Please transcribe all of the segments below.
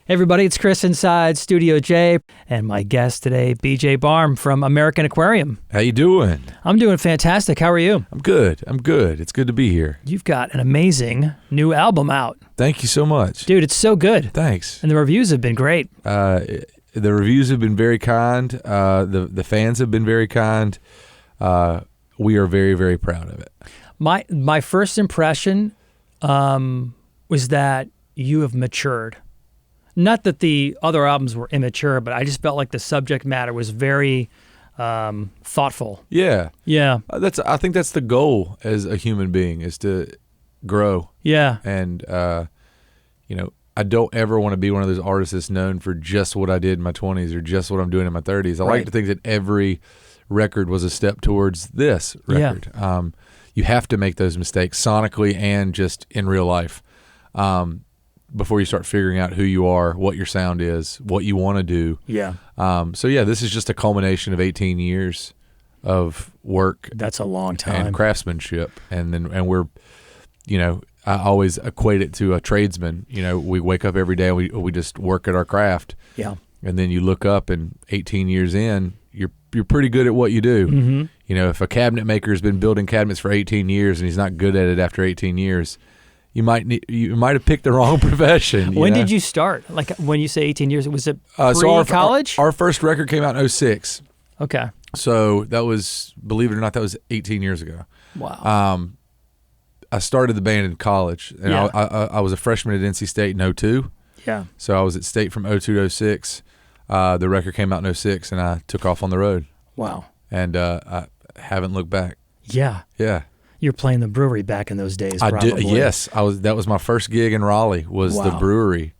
Hey everybody, it's Chris inside Studio J, and my guest today, BJ Barham from American Aquarium. How you doing? I'm doing fantastic. How are you? I'm good. It's good to be here. You've got an amazing new album out. Thank you so much. Dude, it's so good. Thanks. And the reviews have been great. The reviews have been very kind. The fans have been very kind. We are very, very proud of it. My first impression was that you have matured. Not that the other albums were immature, but I just felt like the subject matter was very thoughtful. Yeah. Yeah. I think that's the goal as a human being, is to grow. Yeah. And I don't ever want to be one of those artists that's known for just what I did in my 20s or just what I'm doing in my 30s. I like to think that every record was a step towards this record. Yeah. You have to make those mistakes sonically and just in real life. Before you start figuring out who you are, what your sound is, what you want to do. Yeah. This is just a culmination of 18 years of work. That's a long time. And craftsmanship. And we're, I always equate it to a tradesman. We wake up every day and we just work at our craft. Yeah. And then you look up and 18 years in, you're pretty good at what you do. Mm-hmm. If a cabinet maker has been building cabinets for 18 years and he's not good at it after 18 years, you might have picked the wrong profession. When did you start? Like when you say 18 years, was it pre-college? Our first record came out in 2006. Okay. So that was, believe it or not, that was 18 years ago. Wow. I started the band in college, and Yeah. I was a freshman at NC State in 2002. Yeah. So I was at State from 2002 to 2006. The record came out in 2006, and I took off on the road. Wow. And I haven't looked back. Yeah. Yeah. You're playing the brewery back in those days, I probably. did. Yes, I was. That was my first gig in Raleigh. Was the brewery,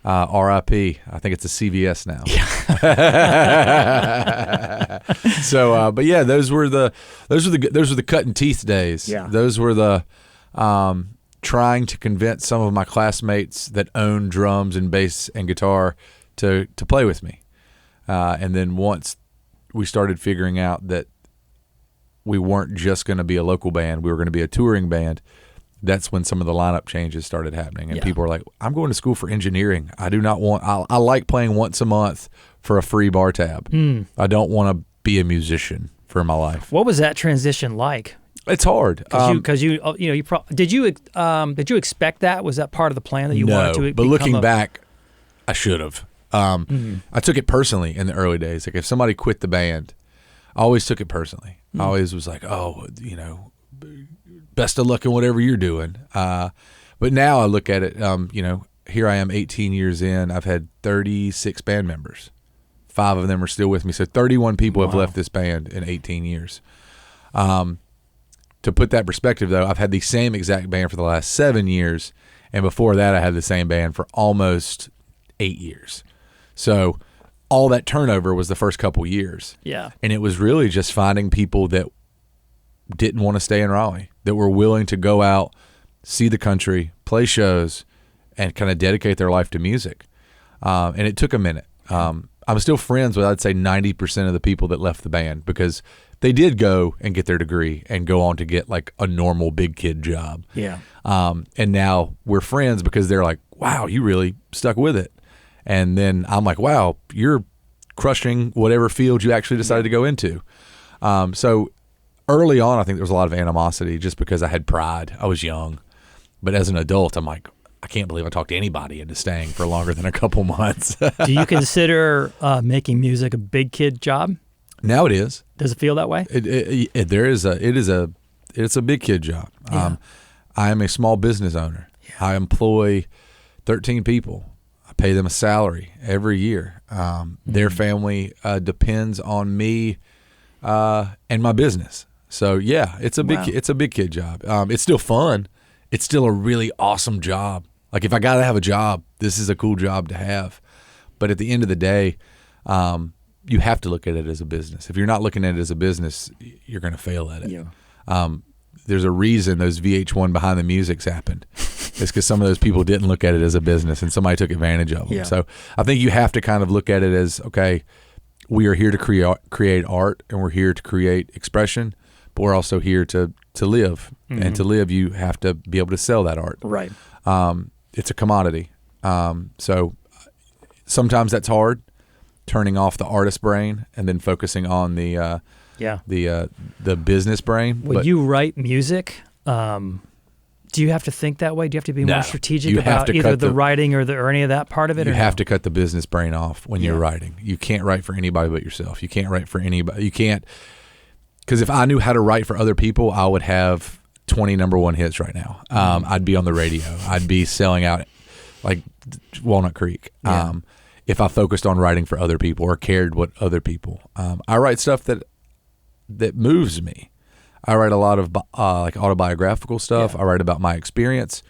RIP. I think it's a CVS now. Yeah. So, but yeah, those were the cut and teeth days. Yeah. Those were the trying to convince some of my classmates that owned drums and bass and guitar to play with me, and then once we started figuring out that we weren't just going to be a local band, we were going to be a touring band, that's when some of the lineup changes started happening. And people were like, I'm going to school for engineering. I do not want, I like playing once a month for a free bar tab. I don't want to be a musician for my life. What was that transition like? It's hard. Did you expect that? Was that part of the plan that you wanted to? But looking back, I should have. I took it personally in the early days. Like if somebody quit the band, I always took it personally. I always was like, best of luck in whatever you're doing. But now I look at it, here I am 18 years in. I've had 36 band members. 5 of them are still with me. So 31 people have left this band in 18 years. To put that perspective, though, I've had the same exact band for the last 7 years. And before that, I had the same band for almost 8 years. So all that turnover was the first couple years. Yeah. And it was really just finding people that didn't want to stay in Raleigh, that were willing to go out, see the country, play shows, and kind of dedicate their life to music. And it took a minute. I'm still friends with, I'd say, 90% of the people that left the band because they did go and get their degree and go on to get like a normal big kid job. Yeah. And now we're friends because they're like, wow, you really stuck with it. And then I'm like, wow, you're crushing whatever field you actually decided to go into. So early on, I think there was a lot of animosity just because I had pride. I was young. But as an adult, I'm like, I can't believe I talked to anybody into staying for longer than a couple months. Do you consider making music a big kid job? Now it is. Does it feel that way? It's a big kid job. Yeah. I am a small business owner. Yeah. I employ 13 people. Pay them a salary every year. Their family depends on me and my business. So yeah, it's a big kid job. It's still fun. It's still a really awesome job. Like if I got to have a job, this is a cool job to have. But at the end of the day, you have to look at it as a business. If you're not looking at it as a business, you're going to fail at it. Yeah. There's a reason those VH1 Behind the Musics happened. It's because some of those people didn't look at it as a business and somebody took advantage of them. Yeah. So I think you have to kind of look at it as, okay, we are here to create art and we're here to create expression, but we're also here to live. Mm-hmm. And to live, you have to be able to sell that art. Right. It's a commodity. So sometimes that's hard, turning off the artist brain and then focusing on the business brain. When you write music, do you have to think that way? Do you have to be more strategic about either the writing or any of that part of it? You have to cut the business brain off when you're writing. You can't write for anybody but yourself. You can't write for anybody. You can't, because if I knew how to write for other people, I would have 20 number one hits right now. I'd be on the radio. I'd be selling out like Walnut Creek. Yeah. If I focused on writing for other people or cared what other people. I write stuff that moves me. I write a lot of like autobiographical stuff. Yeah. I write about my experience.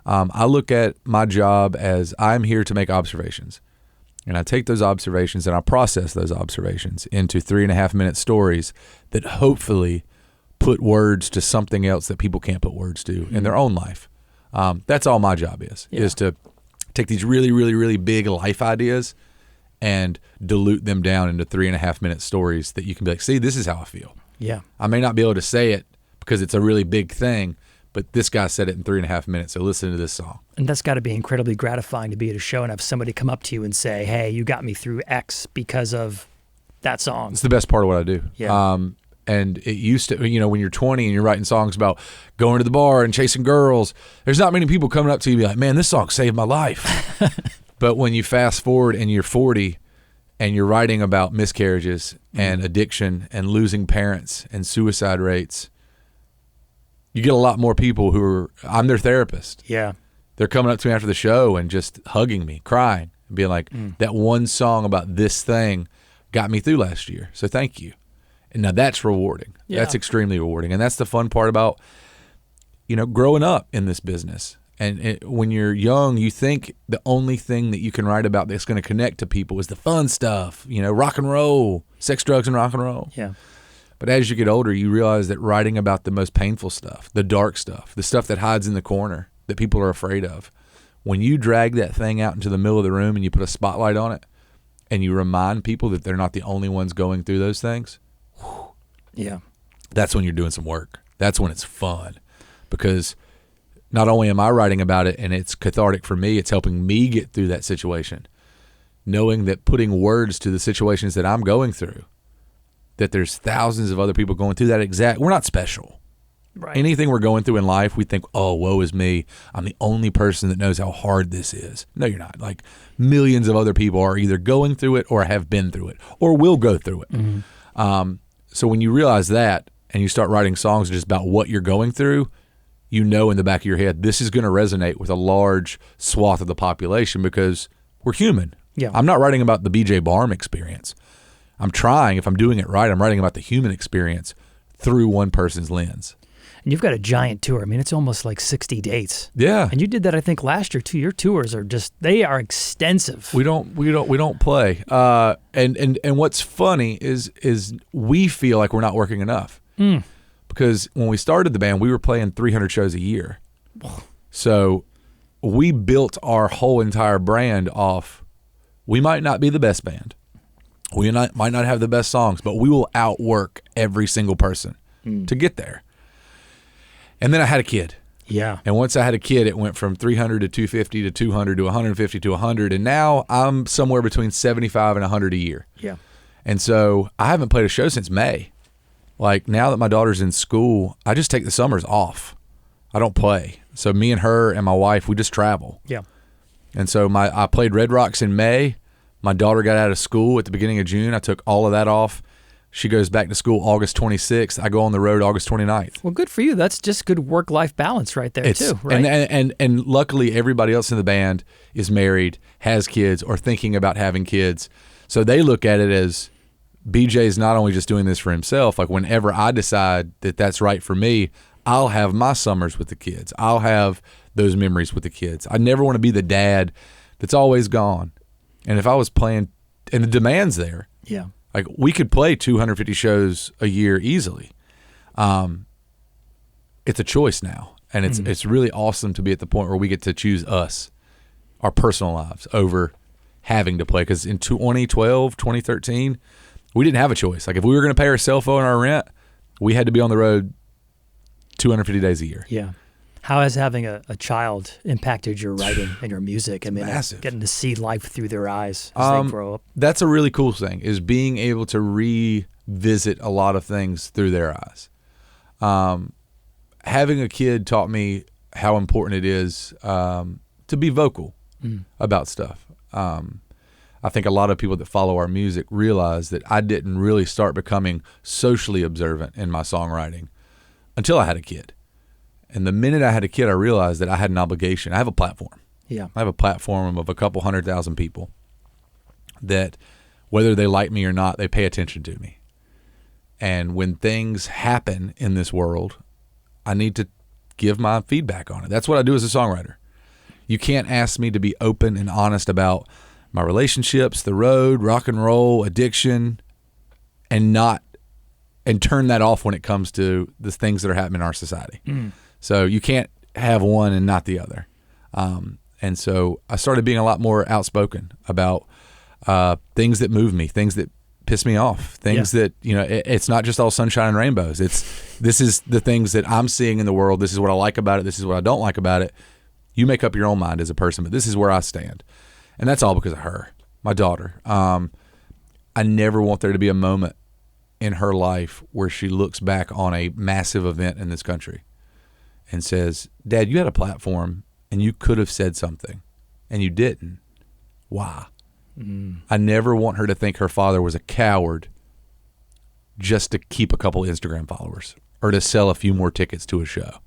I look at my job as I'm here to make observations. And I take those observations and I process those observations into 3.5-minute stories that hopefully put words to something else that people can't put words to in their own life. That's all my job is to take these really, really, really big life ideas and dilute them down into 3.5-minute stories that you can be like, see, this is how I feel. Yeah. I may not be able to say it because it's a really big thing, but this guy said it in 3.5 minutes, so listen to this song. And that's got to be incredibly gratifying to be at a show and have somebody come up to you and say, hey, you got me through X because of that song. It's the best part of what I do. Yeah. And it used to, when you're 20 and you're writing songs about going to the bar and chasing girls, there's not many people coming up to you and be like, man, this song saved my life. But when you fast forward and you're 40 and you're writing about miscarriages and addiction and losing parents and suicide rates, you get a lot more people I'm their therapist. Yeah. They're coming up to me after the show and just hugging me, crying, and being like, that one song about this thing got me through last year. So thank you. And now that's rewarding. Yeah. That's extremely rewarding. And that's the fun part about, growing up in this business. And when you're young, you think the only thing that you can write about that's going to connect to people is the fun stuff, rock and roll, sex, drugs, and rock and roll. Yeah. But as you get older, you realize that writing about the most painful stuff, the dark stuff, the stuff that hides in the corner that people are afraid of, when you drag that thing out into the middle of the room and you put a spotlight on it and you remind people that they're not the only ones going through those things, yeah, that's when you're doing some work. That's when it's fun, because not only am I writing about it and it's cathartic for me, it's helping me get through that situation, knowing that putting words to the situations that I'm going through, that there's thousands of other people going through that we're not special. Right. Anything we're going through in life, we think, oh, woe is me. I'm the only person that knows how hard this is. No, you're not. Like, millions of other people are either going through it or have been through it or will go through it. Mm-hmm. So when you realize that and you start writing songs just about what you're going through, in the back of your head, this is going to resonate with a large swath of the population because we're human. Yeah. I'm not writing about the BJ Barham experience. I'm trying, if I'm doing it right, I'm writing about the human experience through one person's lens. And you've got a giant tour. I mean, it's almost like 60 dates. Yeah. And you did that, I think, last year too. Your tours are they are extensive. We don't play. And what's funny is we feel like we're not working enough. Because when we started the band, we were playing 300 shows a year. So we built our whole entire brand off, we might not be the best band. We might not have the best songs, but we will outwork every single person to get there. And then I had a kid. Yeah. And once I had a kid, it went from 300 to 250 to 200 to 150 to 100. And now I'm somewhere between 75 and 100 a year. Yeah. And so I haven't played a show since May. Like, now that my daughter's in school, I just take the summers off. I don't play. So me and her and my wife, we just travel. Yeah. And so I played Red Rocks in May. My daughter got out of school at the beginning of June. I took all of that off. She goes back to school August 26th. I go on the road August 29th. Well, good for you. That's just good work-life balance right there, too, right? And luckily, everybody else in the band is married, has kids, or thinking about having kids. So they look at it as BJ's not only just doing this for himself. Like, whenever I decide that that's right for me, I'll have my summers with the kids. I'll have those memories with the kids. I never want to be the dad that's always gone. And if I was playing, and the demand's there. Yeah. Like, we could play 250 shows a year easily. It's a choice now. And it's really awesome to be at the point where we get to choose us, our personal lives, over having to play. Because in 2012, 2013, we didn't have a choice. Like, if we were going to pay our cell phone and our rent, we had to be on the road 250 days a year. Yeah. How has having a child impacted your writing and your music? I mean, massive. Getting to see life through their eyes as they grow up. That's a really cool thing, is being able to revisit a lot of things through their eyes. Having a kid taught me how important it is to be vocal about stuff. I think a lot of people that follow our music realize that I didn't really start becoming socially observant in my songwriting until I had a kid. And the minute I had a kid, I realized that I had an obligation. I have a platform. Yeah. I have a platform of a couple 100,000 people that, whether they like me or not, they pay attention to me. And when things happen in this world, I need to give my feedback on it. That's what I do as a songwriter. You can't ask me to be open and honest about my relationships, the road, rock and roll, addiction, and turn that off when it comes to the things that are happening in our society. So you can't have one and not the other. And so I started being a lot more outspoken about things that move me, things that piss me off, things that, it's not just all sunshine and rainbows. This is the things that I'm seeing in the world. This is what I like about it. This is what I don't like about it. You make up your own mind as a person, but this is where I stand. And that's all because of her, my daughter. I never want there to be a moment in her life where she looks back on a massive event in this country and says, Dad, you had a platform and you could have said something and you didn't. Why? I never want her to think her father was a coward just to keep a couple Instagram followers or to sell a few more tickets to a show.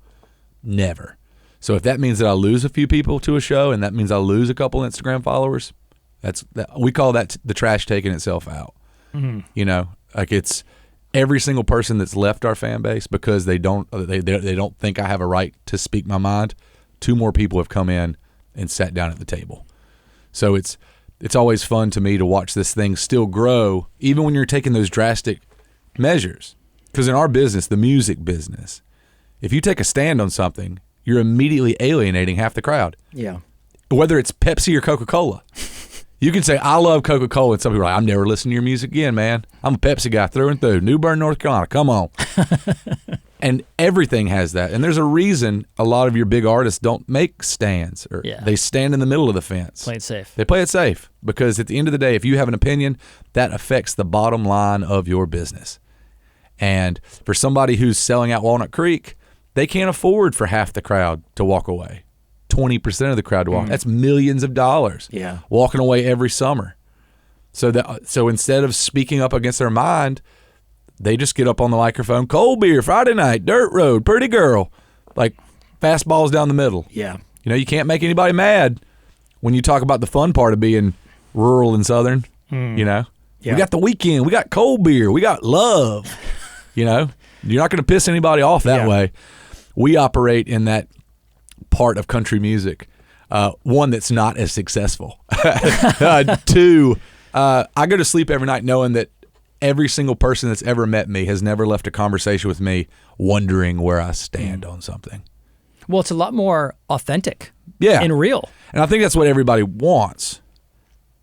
Never. So if that means that I lose a few people to a show and that means I lose a couple Instagram followers, we call that the trash taking itself out. It's every single person that's left our fan base because they don't think I have a right to speak my mind. 2 more people have come in and sat down at the table. So it's always fun to me to watch this thing still grow, even when you're taking those drastic measures. Because in our business, the music business, if you take a stand on something, you're immediately alienating half the crowd. Yeah. Whether it's Pepsi or Coca-Cola. You can say, I love Coca-Cola, and some people are like, I'm never listening to your music again, man. I'm a Pepsi guy through and through. New Bern, North Carolina. Come on. And everything has that. And there's a reason a lot of your big artists don't make stands. Or they stand in the middle of the fence. Play it safe. They play it safe. Because at the end of the day, if you have an opinion, that affects the bottom line of your business. And for somebody who's selling out Walnut Creek, they can't afford for half the crowd to walk away. 20% of the crowd to walk. That's millions of dollars walking away every summer. So instead of speaking up against their mind, they just get up on the microphone, cold beer, Friday night, dirt road, pretty girl, like fastballs down the middle. Yeah. You can't make anybody mad when you talk about the fun part of being rural and southern. We got the weekend, we got cold beer, we got love. You're not going to piss anybody off that way. We operate in that part of country music, one that's not as successful. 2, I go to sleep every night knowing that every single person that's ever met me has never left a conversation with me wondering where I stand on something. Well, it's a lot more authentic and real. And I think that's what everybody wants.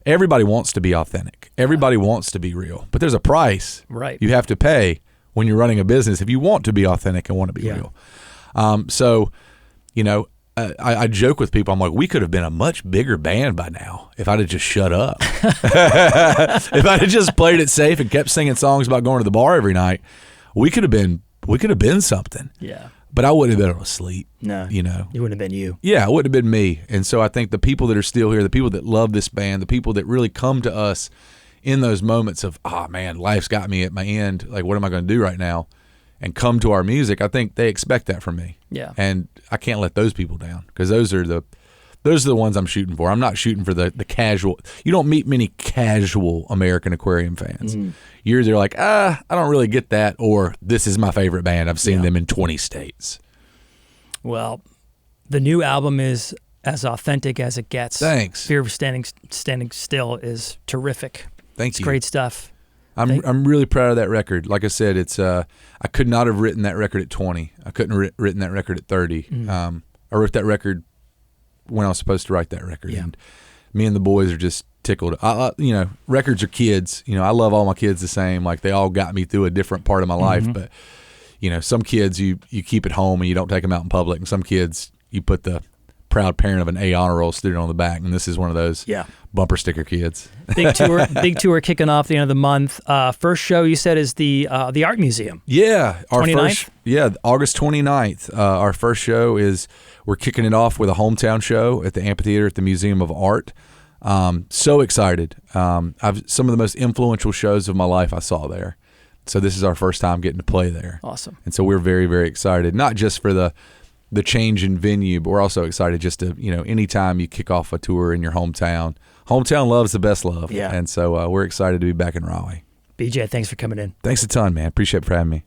Everybody wants to be authentic. Everybody wants to be real. But there's a price you have to pay when you're running a business if you want to be authentic and want to be real. I joke with people. I'm like, we could have been a much bigger band by now if I'd have just shut up. If I'd have just played it safe and kept singing songs about going to the bar every night, we could have been something. Yeah. But I wouldn't have been able to sleep. No. It wouldn't have been you. Yeah, it wouldn't have been me. And so I think the people that are still here, the people that love this band, the people that really come to us in those moments of, oh man, life's got me at my end. Like, what am I going to do right now? And come to our music, I think they expect that from me. Yeah. And I can't let those people down because those are the ones I'm shooting for. I'm not shooting for the casual. You don't meet many casual American Aquarium fans. You're either like, I don't really get that, or this is my favorite band. I've seen them in 20 states. Well, the new album is as authentic as it gets. Thanks. Fear of Standing Still is terrific. Thank you. It's great stuff. I'm really proud of that record. Like I said, it's I could not have written that record at 20. I couldn't have written that record at 30. I wrote that record when I was supposed to write that record. Yeah. And me and the boys are just tickled. Records are kids. I love all my kids the same. Like, they all got me through a different part of my life. But, some kids you keep at home and you don't take them out in public, and some kids you put the proud parent of an A honor roll student on the back, and this is one of those bumper sticker kids. Big tour kicking off the end of the month. First show you said is the Art Museum. Yeah, our 29th? August 29th. Our first show we're kicking it off with a hometown show at the amphitheater at the Museum of Art. So excited. Some of the most influential shows of my life I saw there. So this is our first time getting to play there. Awesome. And so we're very, very excited, not just for the change in venue, but we're also excited just to, anytime you kick off a tour in your hometown love's the best love. Yeah. And so we're excited to be back in Raleigh. BJ, thanks for coming in. Thanks a ton, man. Appreciate it for having me.